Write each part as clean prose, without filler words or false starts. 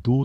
2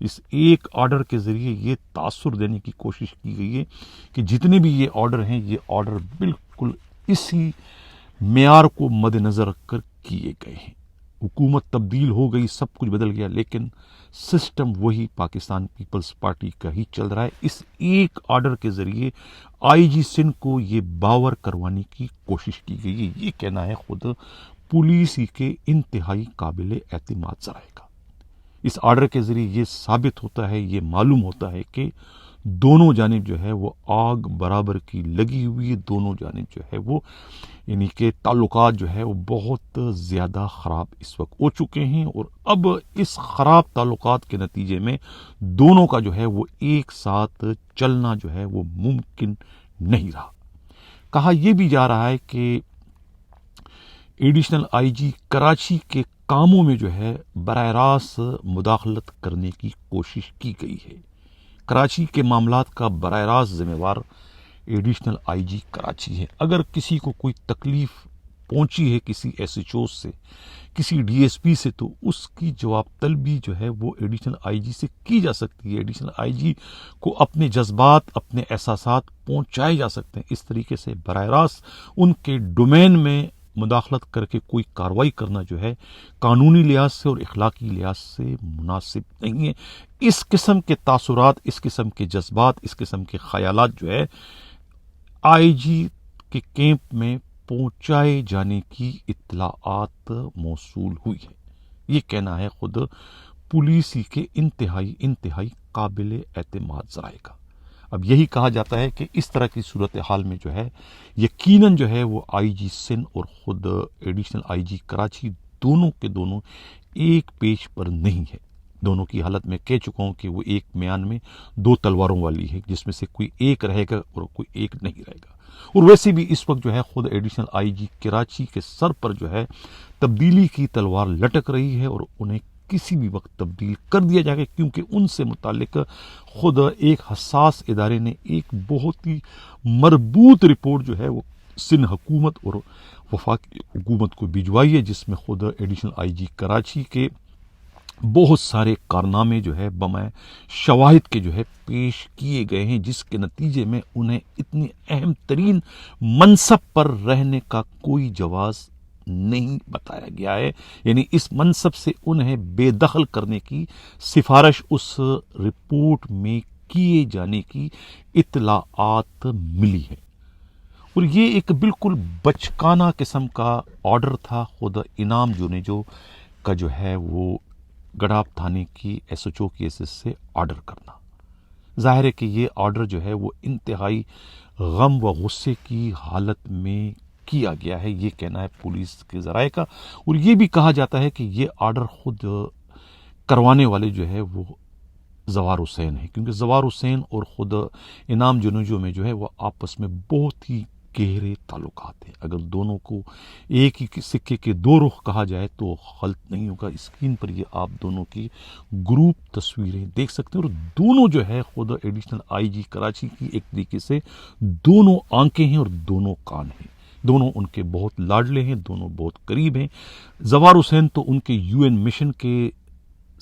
اس ایک آرڈر کے ذریعے یہ تاثر دینے کی کوشش کی گئی ہے کہ جتنے بھی یہ آرڈر ہیں یہ آرڈر بالکل اسی معیار کو مد نظر رکھ کر کیے گئے ہیں۔ حکومت تبدیل ہو گئی، سب کچھ بدل گیا، لیکن سسٹم وہی پاکستان پیپلز پارٹی کا ہی چل رہا ہے۔ اس ایک آرڈر کے ذریعے آئی جی سندھ کو یہ باور کروانے کی کوشش کی گئی ہے۔ یہ کہنا ہے خود پولیس ہی کے انتہائی قابل اعتماد ذرائع کا۔ اس آرڈر کے ذریعے یہ ثابت ہوتا ہے، یہ معلوم ہوتا ہے کہ دونوں جانب جو ہے وہ آگ برابر کی لگی ہوئی ہے، دونوں جانب جو ہے وہ یعنی کہ تعلقات جو ہے وہ بہت زیادہ خراب اس وقت ہو چکے ہیں، اور اب اس خراب تعلقات کے نتیجے میں دونوں کا جو ہے وہ ایک ساتھ چلنا جو ہے وہ ممکن نہیں رہا۔ کہا یہ بھی جا رہا ہے کہ ایڈیشنل آئی جی کراچی کے کاموں میں جو ہے براہ راست مداخلت کرنے کی کوشش کی گئی ہے۔ کراچی کے معاملات کا براہ راست ذمہ دار ایڈیشنل آئی جی کراچی ہے۔ اگر کسی کو کوئی تکلیف پہنچی ہے کسی ایس ایچ او سے، کسی ڈی ایس پی سے، تو اس کی جواب طلبی جو ہے وہ ایڈیشنل آئی جی سے کی جا سکتی ہے۔ ایڈیشنل آئی جی کو اپنے جذبات، اپنے احساسات پہنچائے جا سکتے ہیں۔ اس طریقے سے براہ راست ان کے ڈومین میں مداخلت کر کے کوئی کارروائی کرنا جو ہے قانونی لحاظ سے اور اخلاقی لحاظ سے مناسب نہیں ہے۔ اس قسم کے تاثرات، اس قسم کے جذبات، اس قسم کے خیالات جو ہے آئی جی کے کیمپ میں پہنچائے جانے کی اطلاعات موصول ہوئی ہے۔ یہ کہنا ہے خود پولیس ہی کے انتہائی قابل اعتماد ذرائع کا۔ اب یہی کہا جاتا ہے کہ اس طرح کی صورتحال میں جو ہے یقیناً جو ہے وہ آئی جی سندھ اور خود ایڈیشنل آئی جی کراچی دونوں کے دونوں ایک پیج پر نہیں ہے۔ دونوں کی حالت میں کہہ چکا ہوں کہ وہ ایک میان میں دو تلواروں والی ہے، جس میں سے کوئی ایک رہے گا اور کوئی ایک نہیں رہے گا۔ اور ویسے بھی اس وقت جو ہے خود ایڈیشنل آئی جی کراچی کے سر پر جو ہے تبدیلی کی تلوار لٹک رہی ہے، اور انہیں کسی بھی وقت تبدیل کر دیا جائے گا، کیونکہ ان سے متعلق خود ایک حساس ادارے نے ایک بہت ہی مربوط رپورٹ جو ہے وہ سندھ حکومت اور وفاقی حکومت کو بھجوائی ہے، جس میں خود ایڈیشنل آئی جی کراچی کے بہت سارے کارنامے جو ہے بمع شواہد کے جو ہے پیش کیے گئے ہیں، جس کے نتیجے میں انہیں اتنی اہم ترین منصب پر رہنے کا کوئی جواز نہیں بتایا گیا ہے۔ یعنی اس منصب سے انہیں بے دخل کرنے کی سفارش اس رپورٹ میں کیے جانے کی اطلاعات ملی ہے، اور یہ ایک بالکل بچکانہ قسم کا آرڈر تھا خود انعام جونیجو کا جو ہے وہ گڑھاب تھانے کی ایس ایچ او کی حیثیت سے آرڈر کرنا۔ ظاہر ہے کہ یہ آرڈر جو ہے وہ انتہائی غم و غصے کی حالت میں کیا گیا ہے، یہ کہنا ہے پولیس کے ذرائع کا۔ اور یہ بھی کہا جاتا ہے کہ یہ آرڈر خود کروانے والے جو ہے وہ زوار حسین ہے، کیونکہ زوار حسین اور خود انعام جونیجو میں جو ہے وہ آپس میں بہت ہی گہرے تعلقات ہیں۔ اگر دونوں کو ایک ہی سکے کے دو رخ کہا جائے تو غلط نہیں ہوگا۔ اسکرین پر یہ آپ دونوں کی گروپ تصویریں دیکھ سکتے ہیں، اور دونوں جو ہے خود ایڈیشنل آئی جی کراچی کی ایک طریقے سے دونوں آنکھیں ہیں اور دونوں کان ہیں، دونوں ان کے بہت لاڈلے ہیں، دونوں بہت قریب ہیں۔ زوار حسین تو ان کے یو این مشن کے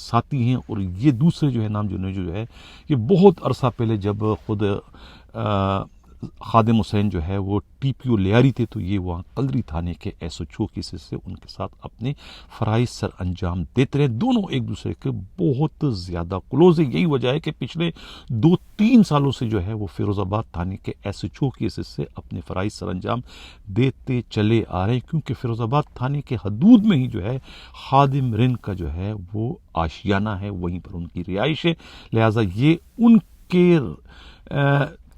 ساتھی ہیں، اور یہ دوسرے جو ہے نام جو ہے یہ بہت عرصہ پہلے جب خود خادم حسین جو ہے وہ ٹی پی او لیاری تھے تو یہ وہاں قلدری تھانے کے ایس ایچ او کی حیثیت سے ان کے ساتھ اپنے فرائض سر انجام دیتے رہے۔ دونوں ایک دوسرے کے بہت زیادہ کلوز ہیں۔ یہی وجہ ہے کہ پچھلے 2-3 سالوں سے جو ہے وہ فیروز آباد تھانے کے ایس ایچ او کی حیثیت سے اپنے فرائض سر انجام دیتے چلے آ رہے ہیں، کیونکہ فیروز آباد تھانے کے حدود میں ہی جو ہے خادم رن کا جو ہے وہ آشیانہ ہے، وہیں پر ان کی رہائش ہے، لہٰذا یہ ان کے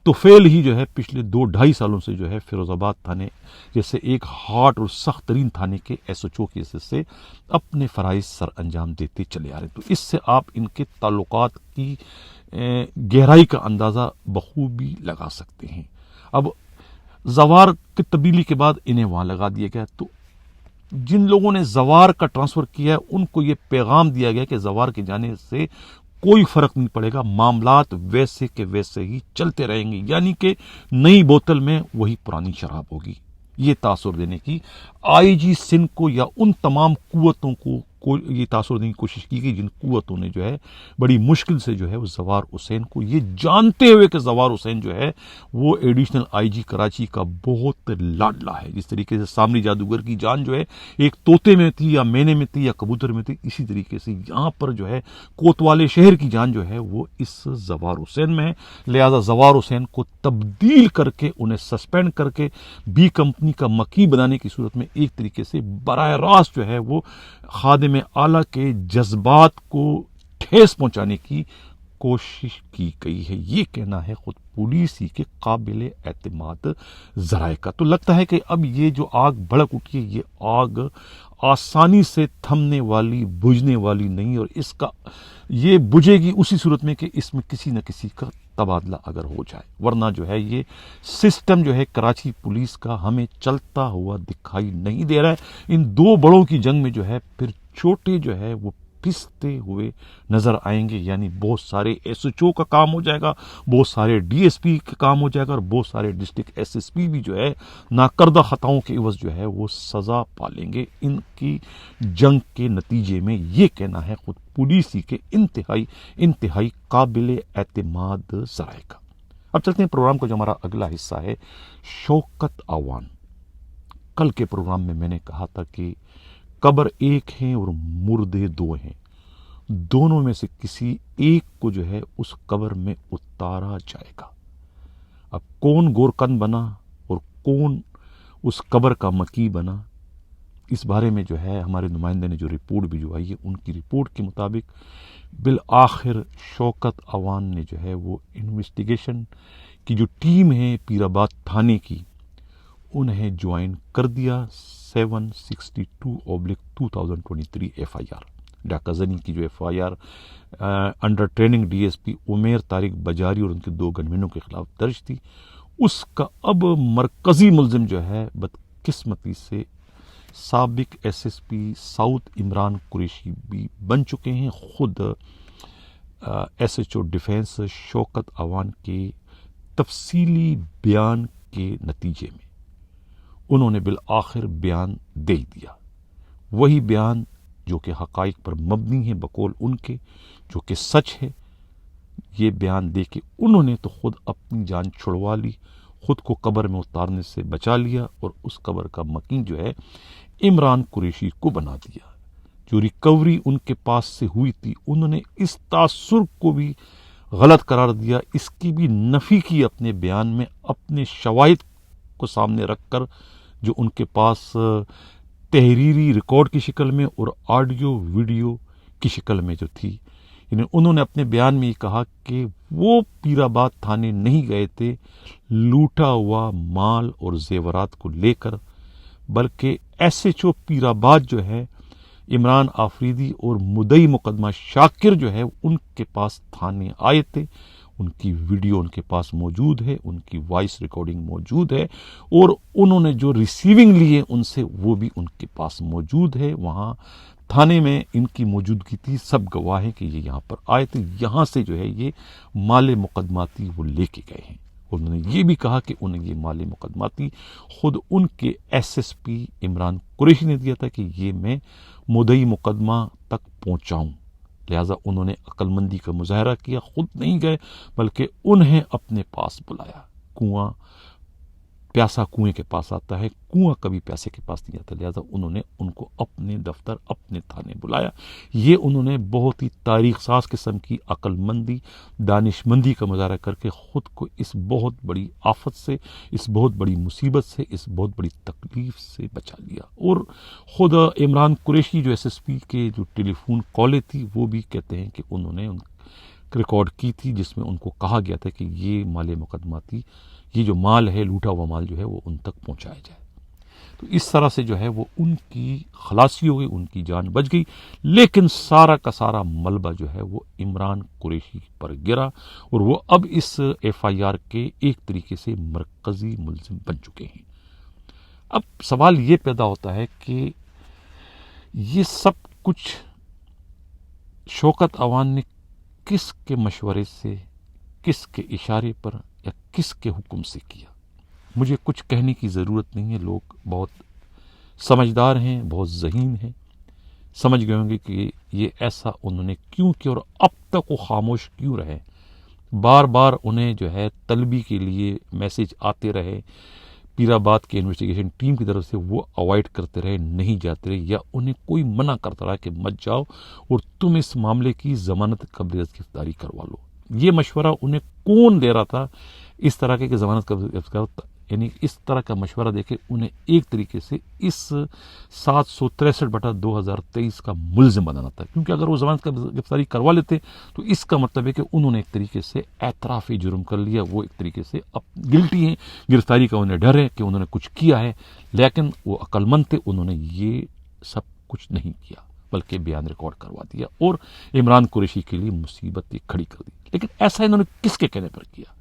توفیل ہی جو ہے پچھلے 2-2.5 سالوں سے جو ہے فیروز آباد تھانے جیسے ایک ہارڈ اور سخت ترین تھانے کے ایس ایچ او کی حیثیت سے اپنے فرائض سر انجام دیتے چلے آ رہے ہیں۔ تو اس سے آپ ان کے تعلقات کی گہرائی کا اندازہ بخوبی لگا سکتے ہیں۔ اب زوار کی تبدیلی کے بعد انہیں وہاں لگا دیا گیا، تو جن لوگوں نے زوار کا ٹرانسفر کیا ہے ان کو یہ پیغام دیا گیا کہ زوار کے جانے سے کوئی فرق نہیں پڑے گا، معاملات ویسے کے ویسے ہی چلتے رہیں گے، یعنی کہ نئی بوتل میں وہی پرانی شراب ہوگی۔ یہ تاثر دینے کی آئی جی سندھ کو یا ان تمام قوتوں کو یہ تاثر دینے کی کوشش کی گئی جن قوتوں نے جو ہے بڑی مشکل سے جو ہے وہ زوار حسین کو، یہ جانتے ہوئے کہ زوار حسین جو ہے وہ ایڈیشنل آئی جی کراچی کا بہت لاڈلا ہے، جس طریقے سے سامری جادوگر کی جان جو ہے ایک طوطے میں تھی یا مینے میں تھی یا کبوتر میں تھی، اسی طریقے سے یہاں پر جو ہے کوتوالے شہر کی جان جو ہے وہ اس زوار حسین میں ہے۔ لہذا زوار حسین کو تبدیل کر کے، انہیں سسپینڈ کر کے بی کمپنی کا مکی بنانے کی صورت میں ایک طریقے سے براہ راست جو ہے وہ خادم اعلیٰ کے جذبات کو ٹھیس پہنچانے کی کوشش کی گئی ہے، یہ کہنا ہے خود پولیس ہی کے قابل اعتماد ذرائع کا۔ تو لگتا ہے کہ اب یہ جو آگ بھڑک اٹھی ہے، یہ آگ آسانی سے تھمنے والی، بجھنے والی نہیں، اور اس کا یہ بجھے گی اسی صورت میں کہ اس میں کسی نہ کسی کا تبادلہ اگر ہو جائے، ورنہ جو ہے یہ سسٹم جو ہے کراچی پولیس کا ہمیں چلتا ہوا دکھائی نہیں دے رہا ہے۔ ان دو بڑوں کی جنگ میں جو ہے پھر چھوٹے جو ہے وہ پستے ہوئے نظر آئیں گے، یعنی بہت سارے ایس ایچ او کا کام ہو جائے گا، بہت سارے ڈی ایس پی کا کام ہو جائے گا، اور بہت سارے ڈسٹرکٹ ایس ایس پی بھی جو ہے ناکردہ خطاؤں کے عوض جو ہے وہ سزا پالیں گے ان کی جنگ کے نتیجے میں، یہ کہنا ہے خود پولیسی کے انتہائی قابل اعتماد ذرائع کا۔ اب چلتے ہیں پروگرام کا جو ہمارا اگلا حصہ ہے، شوکت اعوان۔ کل کے پروگرام میں نے کہا تھا کہ قبر ایک ہیں اور مردے دو ہیں، دونوں میں سے کسی ایک کو جو ہے اس قبر میں اتارا جائے گا۔ اب کون گورکن بنا اور کون اس قبر کا مکی بنا، اس بارے میں جو ہے ہمارے نمائندے نے جو رپورٹ بھی جو آئی ہے، ان کی رپورٹ کے مطابق بالآخر شوکت اعوان نے جو ہے وہ انویسٹیگیشن کی جو ٹیم ہے پیر آباد تھانے کی، انہیں جوائن کر دیا 762/2023 ایف آئی آر، ڈاکہ زنی کی جو F I R under training D S P Umair Tariq Bajari اور ان کے 2 گنمینوں کے خلاف درج تھی۔ اس کا اب مرکزی ملزم جو ہے بدقسمتی سے سابق S S P south Imran Qureshi بھی بن چکے ہیں۔ خود ایس ایچ او ڈیفینس شوکت اعوان کے تفصیلی بیان کے نتیجے میں انہوں نے بالآخر بیان دے دیا، وہی بیان جو کہ حقائق پر مبنی ہے بقول ان کے، جو کہ سچ ہے۔ یہ بیان دے کے انہوں نے تو خود اپنی جان چھڑوا لی، خود کو قبر میں اتارنے سے بچا لیا، اور اس قبر کا مکین جو ہے عمران قریشی کو بنا دیا۔ جو ریکوری ان کے پاس سے ہوئی تھی، انہوں نے اس تاثر کو بھی غلط قرار دیا، اس کی بھی نفی کی اپنے بیان میں، اپنے شواہد کو سامنے رکھ کر جو ان کے پاس تحریری ریکارڈ کی شکل میں اور آڈیو ویڈیو کی شکل میں جو تھی، یعنی انہوں نے اپنے بیان میں یہ کہا کہ وہ پیر آباد تھانے نہیں گئے تھے لوٹا ہوا مال اور زیورات کو لے کر، بلکہ ایس ایچ او پیر آباد جو ہے عمران آفریدی اور مدعی مقدمہ شاکر جو ہے ان کے پاس تھانے آئے تھے۔ ان کی ویڈیو ان کے پاس موجود ہے، ان کی وائس ریکارڈنگ موجود ہے، اور انہوں نے جو ریسیونگ لی ہے ان سے وہ بھی ان کے پاس موجود ہے۔ وہاں تھانے میں ان کی موجودگی تھی، سب گواہ ہیں کہ یہ یہاں پر آئے تھے، یہاں سے جو ہے یہ مال مقدماتی وہ لے کے گئے ہیں۔ انہوں نے یہ بھی کہا کہ انہیں یہ مال مقدماتی خود ان کے S S P Imran Qureshi نے دیا تھا کہ یہ میں مدعی مقدمہ تک پہنچاؤں، لہٰذا انہوں نے عقل مندی کا مظاہرہ کیا، خود نہیں گئے بلکہ انہیں اپنے پاس بلایا۔ کنواں پیاسا کنویں کے پاس آتا ہے، کنواں کبھی پیاسے کے پاس نہیں آتا، لہٰذا انہوں نے ان کو اپنے دفتر، اپنے تھانے بلایا۔ یہ انہوں نے بہت ہی تاریخ ساز قسم کی عقل مندی، دانش مندی کا مظاہرہ کر کے خود کو اس بہت بڑی آفت سے، اس بہت بڑی مصیبت سے، اس بہت بڑی تکلیف سے بچا لیا۔ اور خود عمران قریشی جو ایس ایس پی کے جو ٹیلی فون کالیں تھی، وہ بھی کہتے ہیں کہ انہوں نے ریکارڈ کی تھی، جس میں ان کو کہا گیا تھا کہ یہ مال مقدماتی، یہ جو مال ہے، لوٹا ہوا مال جو ہے وہ ان تک پہنچایا جائے۔ تو اس طرح سے جو ہے وہ ان کی خلاصی ہو گئی، ان کی جان بچ گئی، لیکن سارا کا سارا ملبہ جو ہے وہ عمران قریشی پر گرا، اور وہ اب اس ایف آئی آر کے ایک طریقے سے مرکزی ملزم بن چکے ہیں۔ اب سوال یہ پیدا ہوتا ہے کہ یہ سب کچھ شوکت اعوان نے کس کے مشورے سے، کس کے اشارے پر یا کس کے حکم سے کیا؟ مجھے کچھ کہنے کی ضرورت نہیں ہے، لوگ بہت سمجھدار ہیں، بہت ذہین ہیں، سمجھ گئے ہوں گے کہ یہ ایسا انہوں نے کیوں کیا اور اب تک وہ خاموش کیوں رہے. بار بار انہیں جو ہے طلبی کے لیے میسج آتے رہے، پیر آباد کے انویسٹیگیشن ٹیم کی طرف سے وہ اوائڈ کرتے رہے، نہیں جاتے رہے، یا انہیں کوئی منع کرتا رہا کہ مت جاؤ اور تم اس معاملے کی ضمانت قبل از گرفتاری کروا لو. یہ مشورہ انہیں کون دے رہا تھا اس طرح کے کہ ضمانت قبل از گرفتاری، یعنی اس طرح کا مشورہ دے کے انہیں ایک طریقے سے اس 763/2023 کا ملزم بنانا تھا. کیونکہ اگر وہ ضمانت گرفتاری کروا لیتے تو اس کا مطلب ہے کہ انہوں نے ایک طریقے سے اعتراف جرم کر لیا، وہ ایک طریقے سے اب گلٹی ہیں، گرفتاری کا انہیں ڈر ہے کہ انہوں نے کچھ کیا ہے. لیکن وہ عقل مند تھے، انہوں نے یہ سب کچھ نہیں کیا بلکہ بیان ریکارڈ کروا دیا اور عمران قریشی کے لیے مصیبت یہ کھڑی کر دی. لیکن ایسا انہوں نے کس کے کہنے پر کیا؟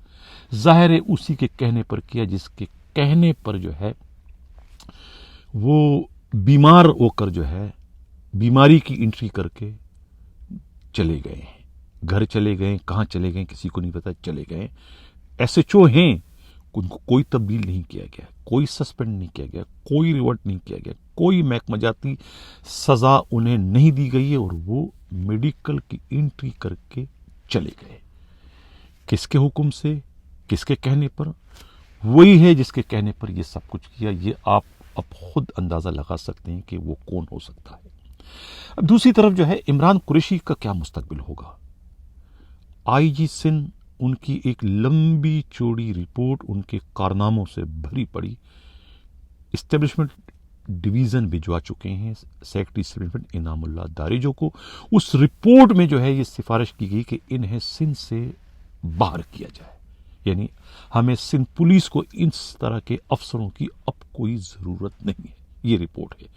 ظاہر ہے اسی کے کہنے پر کیا جس کے کہنے پر جو ہے وہ بیمار ہو کر جو ہے بیماری کی انٹری کر کے چلے گئے ہیں. گھر چلے گئے، کہاں چلے گئے کسی کو نہیں پتا، چلے گئے. SHO ہیں، ان کو کوئی تبدیل نہیں کیا گیا، کوئی سسپینڈ نہیں کیا گیا، کوئی ریورٹ نہیں کیا گیا، کوئی محکمہ جاتی سزا انہیں نہیں دی گئی ہے اور وہ میڈیکل کی انٹری کر کے چلے گئے. کس کے حکم سے، کس کے کہنے پر؟ وہی ہے جس کے کہنے پر یہ سب کچھ کیا. یہ آپ اب خود اندازہ لگا سکتے ہیں کہ وہ کون ہو سکتا ہے. اب دوسری طرف جو ہے عمران قریشی کا کیا مستقبل ہوگا؟ IG سندھ ان کی ایک لمبی چوڑی رپورٹ ان کے کارناموں سے بھری پڑی اسٹیبلشمنٹ ڈویژن بھجوا چکے ہیں سیکرٹری اسٹیبلشمنٹ انعام اللہ داریجو کو. اس رپورٹ میں جو ہے یہ سفارش کی گئی کہ انہیں سندھ سے باہر کیا جائے، یعنی ہمیں سندھ پولیس کو اس طرح کے افسروں کی اب کوئی ضرورت نہیں ہے. یہ رپورٹ ہے.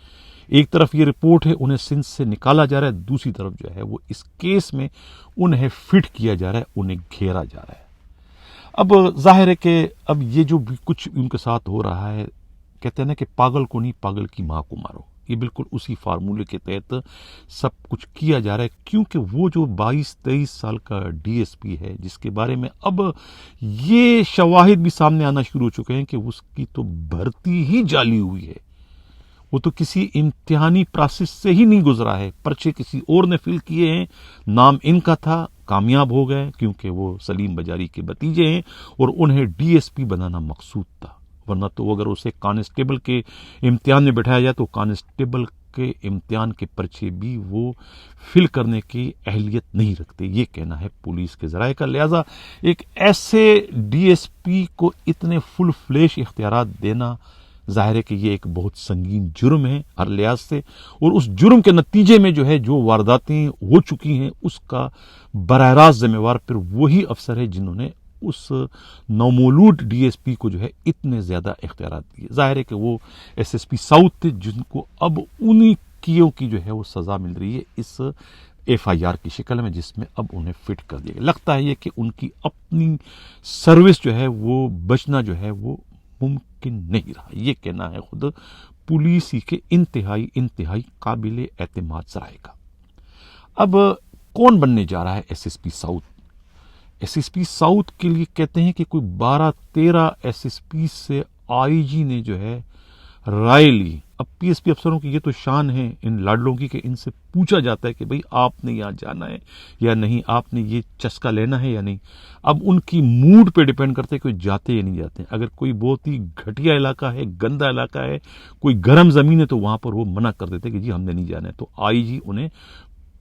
ایک طرف یہ رپورٹ ہے انہیں سندھ سے نکالا جا رہا ہے، دوسری طرف جو ہے وہ اس کیس میں انہیں فٹ کیا جا رہا ہے، انہیں گھیرا جا رہا ہے. اب ظاہر ہے کہ اب یہ جو بھی کچھ ان کے ساتھ ہو رہا ہے، کہتے ہیں نا کہ پاگل کو نہیں پاگل کی ماں کو مارو. یہ بالکل اسی فارمولے کے تحت سب کچھ کیا جا رہا ہے. کیونکہ وہ جو 22-23 سال کا DSP ہے جس کے بارے میں اب یہ شواہد بھی سامنے آنا شروع ہو چکے ہیں کہ اس کی تو بھرتی ہی جعلی ہوئی ہے، وہ تو کسی امتحانی پروسیس سے ہی نہیں گزرا ہے، پرچے کسی اور نے فل کیے ہیں، نام ان کا تھا، کامیاب ہو گئے کیونکہ وہ سلیم بجاری کے بھتیجے ہیں اور انہیں DSP بنانا مقصود تھا. ورنہ تو اگر اسے کانسٹیبل کے امتحان میں بٹھایا جائے تو کانسٹیبل کے امتحان کے پرچے بھی وہ فل کرنے کی اہلیت نہیں رکھتے. یہ کہنا ہے پولیس کے ذرائع کا. لہذا ایک ایسے DSP کو اتنے فل فلیش اختیارات دینا ظاہر ہے کہ یہ ایک بہت سنگین جرم ہے ہر لحاظ سے، اور اس جرم کے نتیجے میں جو ہے جو وارداتیں ہو چکی ہیں اس کا براہ راست ذمہ وار پھر وہی افسر ہے جنہوں نے اس نومولود DSP کو جو ہے اتنے زیادہ اختیارات دیے. ظاہر ہے کہ وہ SSP ساؤتھ تھے جن کو اب انہی کیوں کی جو ہے وہ سزا مل رہی ہے اس FIR کی شکل میں، جس میں اب انہیں فٹ کر دیا گیا. لگتا ہے یہ کہ ان کی اپنی سروس جو ہے وہ بچنا جو ہے وہ ممکن نہیں رہا. یہ کہنا ہے خود پولیسی کے انتہائی قابل اعتماد ذرائع کا. اب کون بننے جا رہا ہے SSP ساؤتھ؟ SSP ساؤتھ کے لیے کہتے ہیں کہ کوئی 12-13 SSP سے IG نے جو ہے رائے لی. اب PSP افسروں کی یہ تو شان ہے ان لاڈلوں کی کہ ان سے پوچھا جاتا ہے کہ بھئی آپ نے یہاں جانا ہے یا نہیں، آپ نے یہ چسکا لینا ہے یا نہیں. اب ان کی موڈ پہ ڈیپینڈ کرتے ہیں کہ جاتے یا نہیں جاتے. اگر کوئی بہت ہی گھٹیا علاقہ ہے، گندا علاقہ ہے، کوئی گرم زمین ہے تو وہاں پر وہ منع کر دیتے کہ جی ہم نے نہیں جانا ہے. تو IG انہیں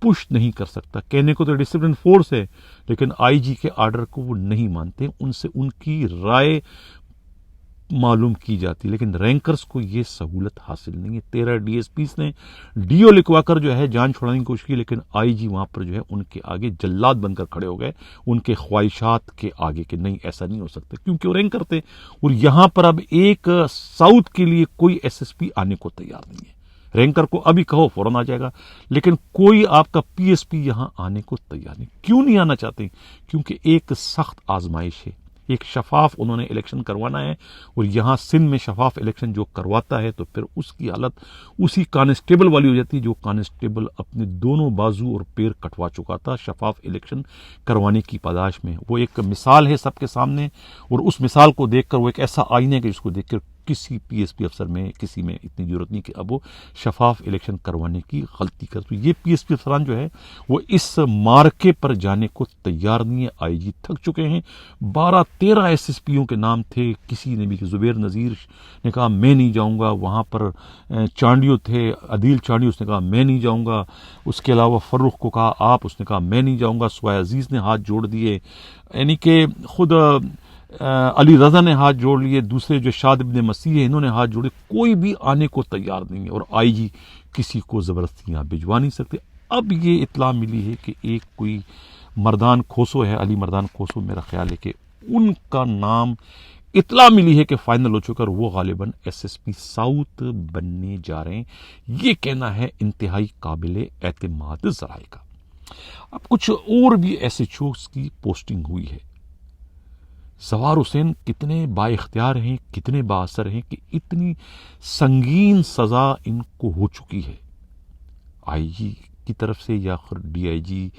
پش نہیں کر سکتا. کہنے کو تو ڈسپلن فورس ہے لیکن IG کے آرڈر کو وہ نہیں مانتے، ان سے ان کی رائے معلوم کی جاتی. لیکن رینکرز کو یہ سہولت حاصل نہیں ہے. 13 DSPs نے DO لکھوا کر جو ہے جان چھڑانے کی کوشش کی، لیکن IG وہاں پر جو ہے ان کے آگے جلاد بن کر کھڑے ہو گئے ان کے خواہشات کے آگے کہ نہیں ایسا نہیں ہو سکتا، کیونکہ وہ رینکر تھے. اور یہاں پر اب ایک ساؤتھ کے لیے کوئی SSP آنے کو تیار نہیں ہے. رینکر کو ابھی کہو فوراً آ جائے گا، لیکن کوئی آپ کا PSP یہاں آنے کو تیار نہیں. کیوں نہیں آنا چاہتے؟ کیونکہ ایک سخت آزمائش ہے. ایک شفاف انہوں نے الیکشن کروانا ہے، اور یہاں سندھ میں شفاف الیکشن جو کرواتا ہے تو پھر اس کی حالت اسی کانسٹیبل والی ہو جاتی ہے جو کانسٹیبل اپنے دونوں بازو اور پیر کٹوا چکا تھا شفاف الیکشن کروانے کی پاداش میں. وہ ایک مثال ہے سب کے سامنے، اور اس مثال کو دیکھ کر وہ ایک ایسا آئینہ ہے کہ جس کو دیکھ کر کسی پی ایس پی افسر میں کسی میں اتنی ضرورت نہیں کہ اب وہ شفاف الیکشن کروانے کی غلطی کر. تو یہ پی ایس پی افسران جو ہے وہ اس مارکے پر جانے کو تیار نہیں ہے. آئی جی تھک چکے ہیں. 12-13 ایس ایس پیوں کے نام تھے, کسی نے بھی, زبیر نذیر نے کہا میں نہیں جاؤں گا, وہاں پر چانڈیو تھے, عدیل چانڈیو, اس نے کہا میں نہیں جاؤں گا, اس کے علاوہ فروخ کو کہا آپ, اس نے کہا میں نہیں جاؤں گا, سوائے عزیز نے ہاتھ جوڑ دیے, یعنی کہ خود علی رضا نے ہاتھ جوڑ لیے, دوسرے جو شاد ابن مسیح ہے انہوں نے ہاتھ جوڑے, کوئی بھی آنے کو تیار نہیں ہے. اور آئی جی کسی کو زبردستی یہاں بھجوا نہیں سکتے. اب یہ اطلاع ملی ہے کہ ایک کوئی مردان کھوسو ہے, علی مردان کھوسو, میرا خیال ہے کہ ان کا نام اطلاع ملی ہے کہ فائنل ہو چکا, اور وہ غالباً ایس ایس پی ساؤتھ بننے جا رہے ہیں. یہ کہنا ہے انتہائی قابل اعتماد ذرائع کا. اب کچھ اور بھی ایس ایچ اوز کی پوسٹنگ ہوئی ہے. زوار حسین کتنے با اختیار ہیں, کتنے با اثر ہیں کہ اتنی سنگین سزا ان کو ہو چکی ہے. آئی جی کی طرف سے یا ڈی آئی جی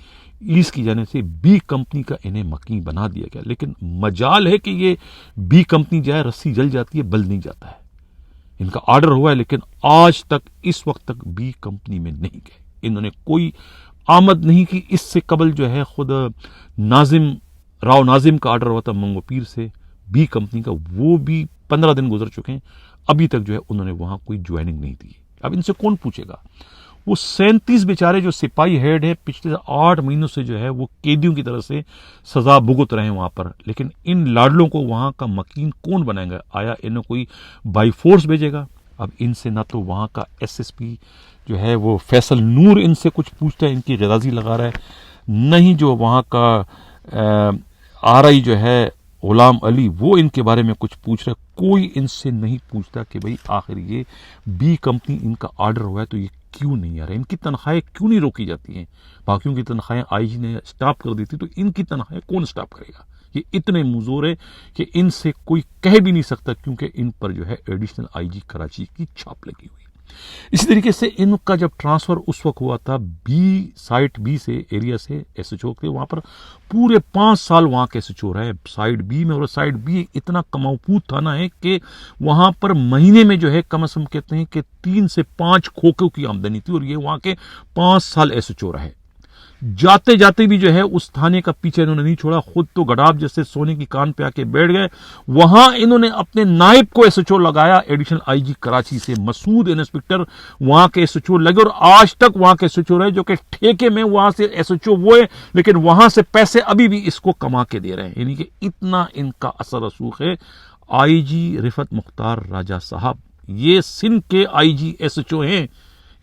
ایس کی جانب سے بی کمپنی کا انہیں مکین بنا دیا گیا, لیکن مجال ہے کہ یہ بی کمپنی جائے, رسی جل جاتی ہے, بل نہیں جاتا ہے. ان کا آرڈر ہوا ہے لیکن آج تک اس وقت تک بی کمپنی میں نہیں گئے. انہوں نے کوئی آمد نہیں کی. اس سے قبل جو ہے خود راؤ ناظم کا آرڈر ہوا تھا منگو پیر سے بی کمپنی کا, وہ بھی 15 دن گزر چکے ہیں, ابھی تک جو ہے انہوں نے وہاں کوئی جوائننگ نہیں دی. اب ان سے کون پوچھے گا؟ وہ 37 بیچارے جو سپاہی ہیڈ ہیں پچھلے 8 مہینوں سے جو ہے وہ قیدیوں کی طرح سے سزا بھگت رہے ہیں وہاں پر, لیکن ان لاڈلوں کو وہاں کا مکین کون بنائے گا؟ آیا انہیں کوئی بائی فورس بھیجے گا؟ اب ان سے نہ تو وہاں کا ایس ایس پی جو ہے وہ فیصل نور ان سے کچھ پوچھتا ہے, ان کی غرازی لگا رہا ہے, نہیں جو وہاں کا آر آئی جو ہے غلام علی وہ ان کے بارے میں کچھ پوچھ رہا ہے. کوئی ان سے نہیں پوچھتا کہ بھئی آخر یہ بی کمپنی ان کا آرڈر ہوا ہے تو یہ کیوں نہیں آ رہا ہے, ان کی تنخواہیں کیوں نہیں روکی جاتی ہیں؟ باقیوں کی تنخواہیں آئی جی نے سٹاپ کر دی تھی, تو ان کی تنخواہیں کون سٹاپ کرے گا؟ یہ اتنے مزور ہے کہ ان سے کوئی کہہ بھی نہیں سکتا, کیونکہ ان پر جو ہے ایڈیشنل آئی جی کراچی کی چھاپ لگی ہوئی. اسی طریقے سے ان کا جب ٹرانسفر اس وقت ہوا تھا سائٹ بی سے, ایریا سے, ایس ایچ او تھے وہاں پر, پورے 5 سال وہاں کے ایس ایچ او رہے سائٹ بی میں. اور سائٹ بی اتنا کماؤپوت تھانہ ہے کہ وہاں پر مہینے میں جو ہے کم از کم کہتے ہیں کہ 3 سے 5 کھوکھوں کی آمدنی تھی, اور یہ وہاں کے 5 سال ایس ایچ او رہے. جاتے جاتے بھی جو ہے اس تھانے کا پیچھے انہوں نے نہیں چھوڑا, خود تو گڈاب جیسے سونے کی کان پہ آ کے بیٹھ گئے. وہاں انہوں نے اپنے نائب کو ایس ایچ او لگایا ایڈیشنل آئی جی کراچی سے, مسعود انسپکٹر وہاں کے ایس ایچ او لگے, اور آج تک وہاں کے ایس ایچ او رہے, جو کہ ٹھیکے میں وہاں سے ایس ایچ او وہ ہے, لیکن وہاں سے پیسے ابھی بھی اس کو کما کے دے رہے ہیں. یعنی کہ اتنا ان کا اثر رسوخ ہے. آئی جی رفعت مختار راجہ صاحب یہ سندھ کے آئی جی ایس ایچ او ہیں,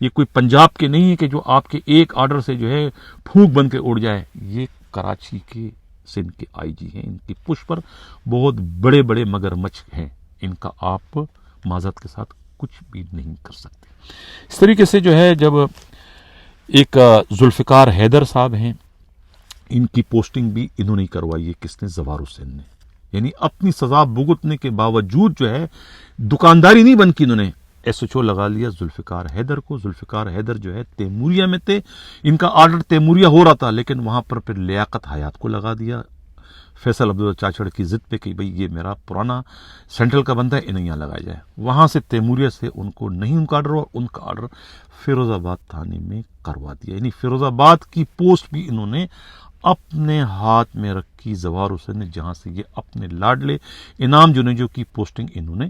یہ کوئی پنجاب کے نہیں ہے کہ جو آپ کے ایک آرڈر سے جو ہے پھونک بن کے اڑ جائے. یہ کراچی کے سندھ کے آئی جی ہیں. ان کی پش پر بہت بڑے بڑے مگرمچھ ہیں, ان کا آپ معذرت کے ساتھ کچھ بھی نہیں کر سکتے. اس طریقے سے جو ہے جب ایک ذوالفقار حیدر صاحب ہیں, ان کی پوسٹنگ بھی انہوں نے کروائی ہے. کس نے؟ زوار حسین نے. یعنی اپنی سزا بھگتنے کے باوجود جو ہے دکانداری نہیں بن کی انہوں نے ایس ایچ او لگا لیا ذوالفقار حیدر کو. ذوالفقار حیدر جو ہے تیموریہ میں تھے, ان کا آرڈر تیموریہ ہو رہا تھا, لیکن وہاں پر پھر لیاقت حیات کو لگا دیا فیصل عبداللہ چاچڑ کی ضد پہ کہ بھئی یہ میرا پرانا سینٹرل کا بندہ ہے, انہیں یہاں لگایا جائے. وہاں سے تیموریہ سے ان کو نہیں ان کا آرڈر ہوا, ان کا آرڈر فیروز آباد تھانے میں کروا دیا. یعنی فیروز آباد کی پوسٹ بھی انہوں نے اپنے ہاتھ میں رکھی زوار حسین نے, جہاں سے یہ اپنے لاڈلے انعام جنیجو کی پوسٹنگ انہوں نے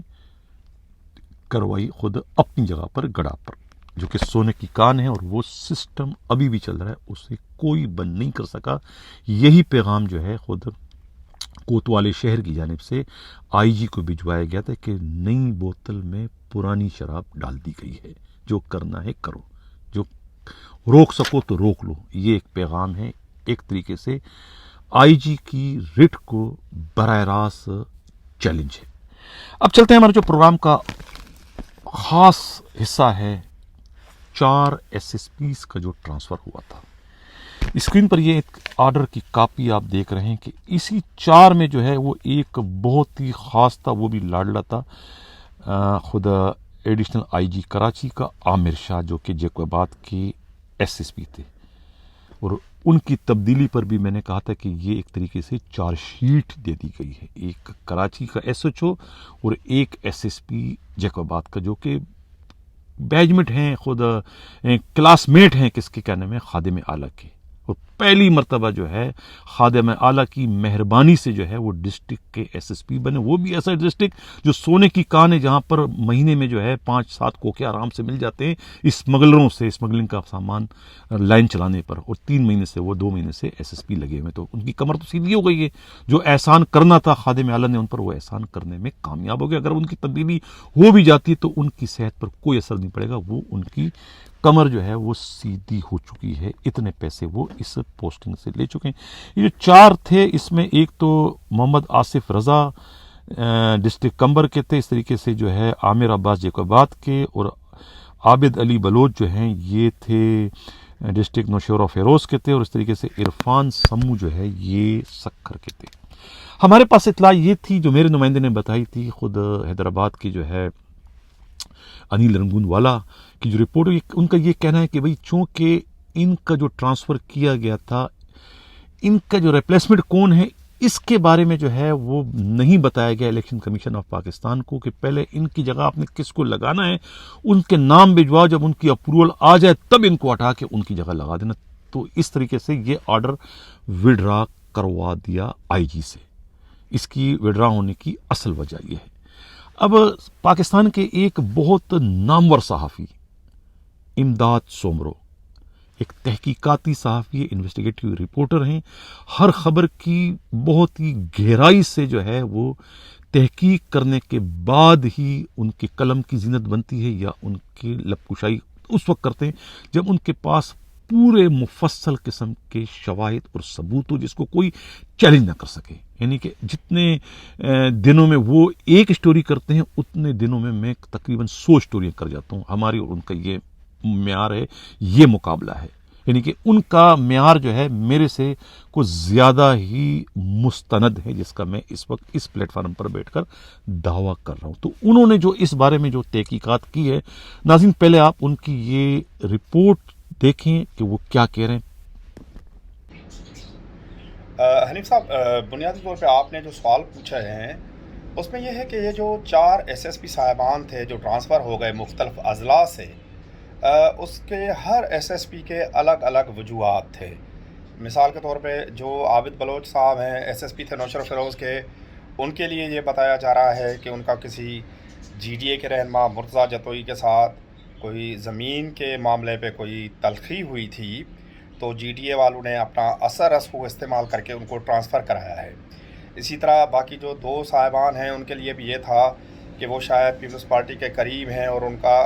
کروائی خود اپنی جگہ پر گڑا پر, جو کہ سونے کی کان ہے. اور وہ سسٹم ابھی بھی چل رہا ہے, اسے کوئی بند نہیں کر سکا. یہی پیغام جو ہے خود کوتوالے شہر کی جانب سے آئی جی کو بھجوایا گیا تھا کہ نئی بوتل میں پرانی شراب ڈال دی گئی ہے, جو کرنا ہے کرو, جو روک سکو تو روک لو. یہ ایک پیغام ہے, ایک طریقے سے آئی جی کی رٹ کو براہ راست چیلنج ہے. اب چلتے ہیں ہمارے جو پروگرام کا خاص حصہ ہے, 4 ایس ایس پیز کا جو ٹرانسفر ہوا تھا. اسکرین پر یہ ایک آرڈر کی کاپی آپ دیکھ رہے ہیں کہ اسی 4 میں جو ہے وہ ایک بہت ہی خاص تھا, وہ بھی لاڈلا تھا خود ایڈیشنل آئی جی کراچی کا عامر شاہ, جو کہ جیکوباد کے ایس ایس پی تھے. اور ان کی تبدیلی پر بھی میں نے کہا تھا کہ یہ ایک طریقے سے چارج شیٹ دے دی گئی ہے، ایک کراچی کا ایس ایچ او اور ایک ایس ایس پی جیکوباد کا، جو کہ بیچ ہیں، خود کلاس میٹ ہیں کس کے کہنے میں، خادم اعلیٰ کے، اور پہلی مرتبہ جو ہے خادم اعلیٰ کی مہربانی سے جو ہے وہ ڈسٹرکٹ کے ایس ایس پی بنے، وہ بھی ایسا ڈسٹرکٹ جو سونے کی کان ہے، جہاں پر مہینے میں جو ہے 5-7 کوکے آرام سے مل جاتے ہیں اسمگلروں سے، اسمگلنگ کا سامان لائن چلانے پر، اور 3 مہینے سے وہ 2 مہینے سے ایس ایس پی لگے ہوئے، تو ان کی کمر تو سیدھی ہو گئی ہے، جو احسان کرنا تھا خادم اعلیٰ نے ان پر، وہ احسان کرنے میں کامیاب ہو گیا۔ اگر ان کی تبدیلی ہو بھی جاتی ہے تو ان کی صحت پر کوئی اثر نہیں پڑے گا، وہ ان کی کمر جو ہے وہ سیدھی ہو چکی ہے، اتنے پیسے وہ اس پوسٹنگ سے لے چکے ہیں۔ یہ جو 4 تھے، اس میں ایک تو محمد آصف رضا ڈسٹرکٹ کمبر کے تھے، اس طریقے سے جو ہے عامر عباس جیکوباد کے، اور عابد علی بلوچ جو ہیں یہ تھے ڈسٹرکٹ نوشہرہ فیروز کے تھے، اور اس طریقے سے عرفان سمو جو ہے یہ سکھر کے تھے۔ ہمارے پاس اطلاع یہ تھی جو میرے نمائندے نے بتائی تھی، خود حیدرآباد کی جو ہے انیل رنگون والا کی جو رپورٹ، ان کا یہ کہنا ہے کہ بھئی چونکہ ان کا جو ٹرانسفر کیا گیا تھا، ان کا جو ریپلیسمنٹ کون ہے اس کے بارے میں جو ہے وہ نہیں بتایا گیا الیکشن کمیشن آف پاکستان کو، کہ پہلے ان کی جگہ آپ نے کس کو لگانا ہے، ان کے نام بھجواؤ، جب ان کی اپروول آ جائے تب ان کو ہٹا کے ان کی جگہ لگا دینا۔ تو اس طریقے سے یہ آرڈر وڈرا کروا دیا آئی جی سے۔ اس کی وڈرا ہونے کی اصل وجہ یہ ہے۔ اب پاکستان کے ایک بہت نامور صحافی امداد سومرو، ایک تحقیقاتی صحافی، انویسٹیگیٹو رپورٹر ہیں، ہر خبر کی بہت ہی گہرائی سے جو ہے وہ تحقیق کرنے کے بعد ہی ان کے قلم کی زینت بنتی ہے، یا ان کی لب کشائی اس وقت کرتے ہیں جب ان کے پاس پورے مفصل قسم کے شواہد اور ثبوت ہو جس کو کوئی چیلنج نہ کر سکے۔ یعنی کہ جتنے دنوں میں وہ ایک سٹوری کرتے ہیں، اتنے دنوں میں تقریباً 100 سٹوریاں کر جاتا ہوں۔ ہماری اور ان کا یہ معیار ہے، یہ مقابلہ ہے، یعنی کہ ان کا معیار جو ہے میرے سے کچھ زیادہ ہی مستند ہے، جس کا میں اس وقت اس پلیٹ فارم پر بیٹھ کر دعویٰ کر رہا ہوں۔ تو انہوں نے جو اس بارے میں جو تحقیقات کی ہے، ناظرین پہلے آپ ان کی یہ رپورٹ دیکھیں کہ وہ کیا کہہ رہے ہیں۔ حنیف صاحب، بنیادی طور پہ آپ نے جو سوال پوچھا ہے اس میں یہ ہے کہ یہ جو 4 ایس ایس پی صاحبان تھے جو ٹرانسفر ہو گئے مختلف اضلاع سے، اس کے ہر ایس ایس پی کے الگ الگ وجوہات تھے۔ مثال کے طور پہ جو عابد بلوچ صاحب ہیں، ایس ایس پی تھے نوشہرہ فیروز کے، ان کے لیے یہ بتایا جا رہا ہے کہ ان کا کسی جی ڈی اے کے رہنما مرتضیٰ جتوئی کے ساتھ کوئی زمین کے معاملے پہ کوئی تلخی ہوئی تھی، تو جی ڈی اے والوں نے اپنا اثر رسوخ استعمال کر کے ان کو ٹرانسفر کرایا ہے۔ اسی طرح باقی جو 2 صاحبان ہیں ان کے لیے بھی یہ تھا کہ وہ شاید پیپلز پارٹی کے قریب ہیں اور ان کا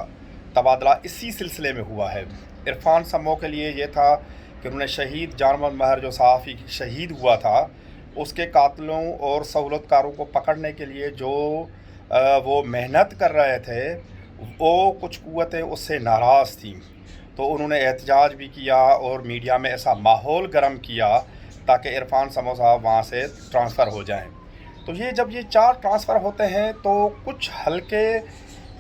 تبادلہ اسی سلسلے میں ہوا ہے۔ عرفان سمو کے لیے یہ تھا کہ انہوں نے شہید جان محمد مہر جو صحافی شہید ہوا تھا، اس کے قاتلوں اور سہولت کاروں کو پکڑنے کے لیے جو وہ محنت کر رہے تھے، وہ کچھ قوتیں اس سے ناراض تھیں، تو انہوں نے احتجاج بھی کیا اور میڈیا میں ایسا ماحول گرم کیا تاکہ عرفان سمو صاحب وہاں سے ٹرانسفر ہو جائیں۔ تو جب یہ 4 ٹرانسفر ہوتے ہیں تو کچھ حلقے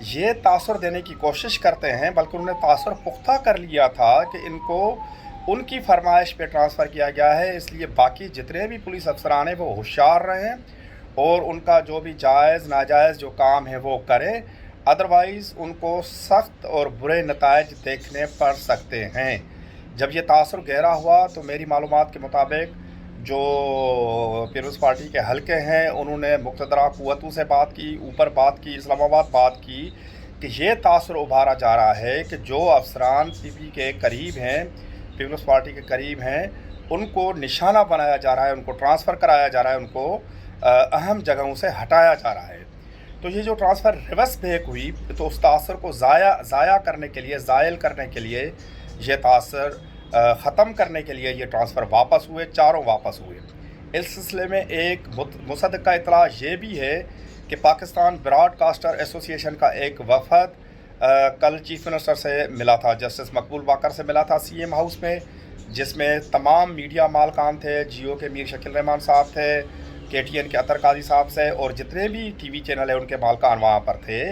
یہ تاثر دینے کی کوشش کرتے ہیں، بلکہ انہوں نے تاثر پختہ کر لیا تھا کہ ان کو ان کی فرمائش پہ ٹرانسفر کیا گیا ہے، اس لیے باقی جتنے بھی پولیس افسران ہیں وہ ہوشیار رہیں اور ان کا جو بھی جائز ناجائز جو کام ہے وہ کریں، ادروائز ان کو سخت اور برے نتائج دیکھنے پڑ سکتے ہیں۔ جب یہ تاثر گہرا ہوا تو میری معلومات کے مطابق جو پیپلز پارٹی کے حلقے ہیں انہوں نے مقتدرہ قوتوں سے بات کی، اوپر بات کی، اسلام آباد بات کی کہ یہ تاثر ابھارا جا رہا ہے کہ جو افسران پی پی کے قریب ہیں، پیپلز پارٹی کے قریب ہیں، ان کو نشانہ بنایا جا رہا ہے، ان کو ٹرانسفر کرایا جا رہا ہے، ان کو اہم جگہوں سے ہٹایا جا رہا ہے۔ تو یہ جو ٹرانسفر ریورس بریک ہوئی تو اس تاثر کو ضائع کرنے کے لیے، زائل کرنے کے لیے، یہ تاثر ختم کرنے کے لیے یہ ٹرانسفر واپس ہوئے، 4 واپس ہوئے۔ اس سلسلے میں ایک مصدقہ اطلاع یہ بھی ہے کہ پاکستان براڈ کاسٹر ایسوسی ایشن کا ایک وفد کل چیف منسٹر سے ملا تھا، جسٹس مقبول باقر سے ملا تھا سی ایم ہاؤس میں، جس میں تمام میڈیا مالکان تھے، جیو کے میر شکیل رحمان صاحب تھے، کے ٹی این کے اطہر قاضی صاحب سے، اور جتنے بھی ٹی وی چینل ہیں ان کے مالکان وہاں پر تھے۔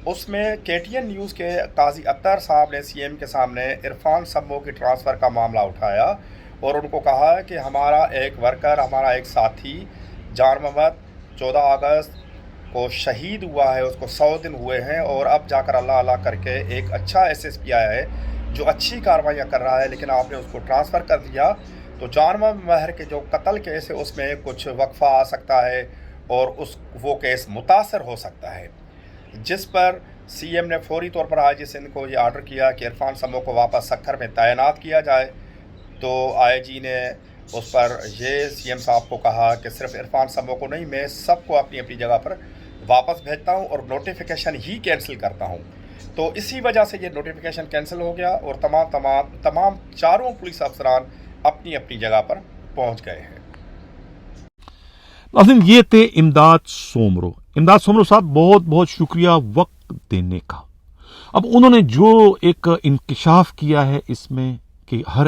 اس میں کے ٹی این نیوز کے قاضی اطہر صاحب نے سی ایم کے سامنے عرفان سمو کی ٹرانسفر کا معاملہ اٹھایا اور ان کو کہا ہے کہ ہمارا ایک ورکر، ہمارا ایک ساتھی جان محمد 14 اگست کو شہید ہوا ہے، اس کو 100 دن ہوئے ہیں، اور اب جا کر اللہ اللہ کر کے ایک اچھا SSP آیا ہے جو اچھی کارروائیاں کر رہا ہے، لیکن آپ نے اس کو ٹرانسفر کر دیا، تو جان محمد مہر کے جو قتل کیس ہے اس میں کچھ وقفہ آ سکتا ہے اور وہ کیس متاثر ہو سکتا ہے، جس پر CM نے فوری طور پر IG سندھ کو یہ آرڈر کیا کہ عرفان سمو کو واپس سکھر میں تعینات کیا جائے۔ تو IG نے اس پر یہ CM صاحب کو کہا کہ صرف عرفان سمو کو نہیں، میں سب کو اپنی اپنی جگہ پر واپس بھیجتا ہوں اور نوٹیفیکیشن ہی کینسل کرتا ہوں۔ تو اسی وجہ سے یہ نوٹیفیکیشن کینسل ہو گیا اور تمام چاروں پولیس افسران اپنی اپنی جگہ پر پہنچ گئے ہیں۔ ناظرین، یہ تھے امداد سومرو صاحب، بہت بہت شکریہ وقت دینے کا۔ اب انہوں نے جو ایک انکشاف کیا ہے اس میں کہ ہر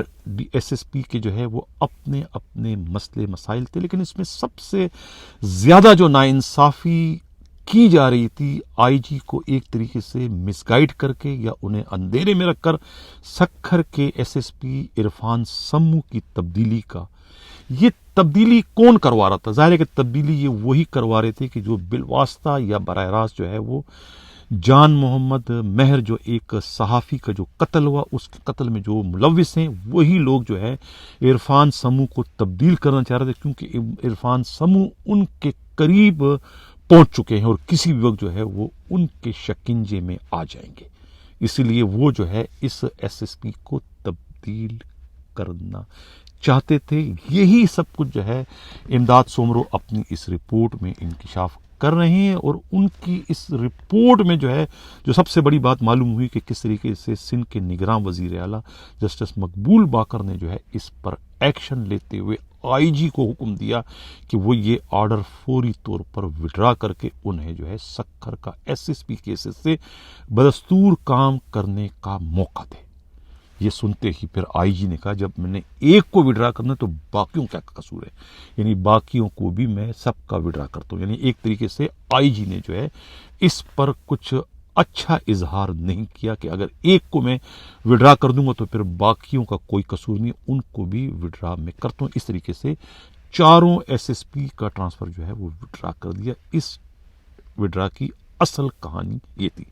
SSP کے جو ہے وہ اپنے اپنے مسئلے مسائل تھے، لیکن اس میں سب سے زیادہ جو ناانصافی کی جا رہی تھی IG کو ایک طریقے سے مس گائیڈ کر کے یا انہیں اندھیرے میں رکھ کر سکھر کے SSP عرفان سمو کی تبدیلی کا، یہ تبدیلی کون کروا رہا تھا؟ ظاہر ہے کہ تبدیلی یہ وہی کروا رہے تھے کہ جو بالواسطہ یا براہ راست جو ہے وہ جان محمد مہر جو ایک صحافی کا جو قتل ہوا، اس کے قتل میں جو ملوث ہیں وہی لوگ جو ہے عرفان سمو کو تبدیل کرنا چاہ رہے تھے، کیونکہ عرفان سمو ان کے قریب پہنچ چکے ہیں اور کسی بھی وقت جو ہے وہ ان کے شکنجے میں آ جائیں گے، اسی لیے وہ جو ہے اس SSP کو تبدیل کرنا چاہتے تھے۔ یہی سب کچھ جو ہے امداد سومرو اپنی اس رپورٹ میں انکشاف کر رہے ہیں، اور ان کی اس رپورٹ میں جو ہے جو سب سے بڑی بات معلوم ہوئی کہ کس طریقے سے سندھ کے نگراں وزیر اعلیٰ جسٹس مقبول باقر نے جو ہے اس پر ایکشن لیتے ہوئے IG کو حکم دیا کہ وہ یہ آرڈر فوری طور پر وڈرا کر کے انہیں جو ہے سکھر کا SSP کیسز سے بدستور کام کرنے کا موقع دے۔ یہ سنتے ہی پھر IG نے کہا جب میں نے ایک کو وڈرا کرنا تو باقیوں کیا قصور ہے، یعنی باقیوں کو بھی میں سب کا وڈرا کرتا ہوں۔ یعنی ایک طریقے سے IG نے جو ہے اس پر کچھ اچھا اظہار نہیں کیا کہ اگر ایک کو میں وڈرا کر دوں گا تو پھر باقیوں کا کوئی قصور نہیں، ان کو بھی وڈرا میں کرتا ہوں۔ اس طریقے سے چاروں SSP کا ٹرانسفر جو ہے وہ وڈرا کر دیا۔ اس وڈرا کی اصل کہانی یہ تھی۔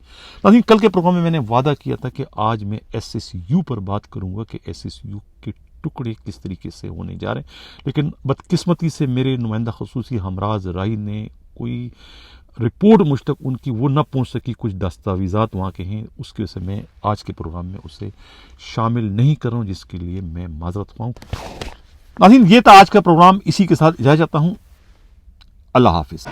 لیکن کل کے پروگرام میں نے وعدہ کیا تھا کہ آج میں SSU پر بات کروں گا کہ SSU کے ٹکڑے کس طریقے سے ہونے جا رہے ہیں، لیکن بدقسمتی سے میرے نمائندہ خصوصی ہمراز راہی نے کوئی رپورٹ مجھ تک ان کی وہ نہ پہنچ سکی، کچھ دستاویزات وہاں کے ہیں، اس کی وجہ سے میں آج کے پروگرام میں اسے شامل نہیں کر رہا ہوں، جس کے لیے میں معذرت خواہ ہوں۔ ناظرین، یہ تھا آج کا پروگرام، اسی کے ساتھ اجازت چاہتا ہوں۔ اللہ حافظ۔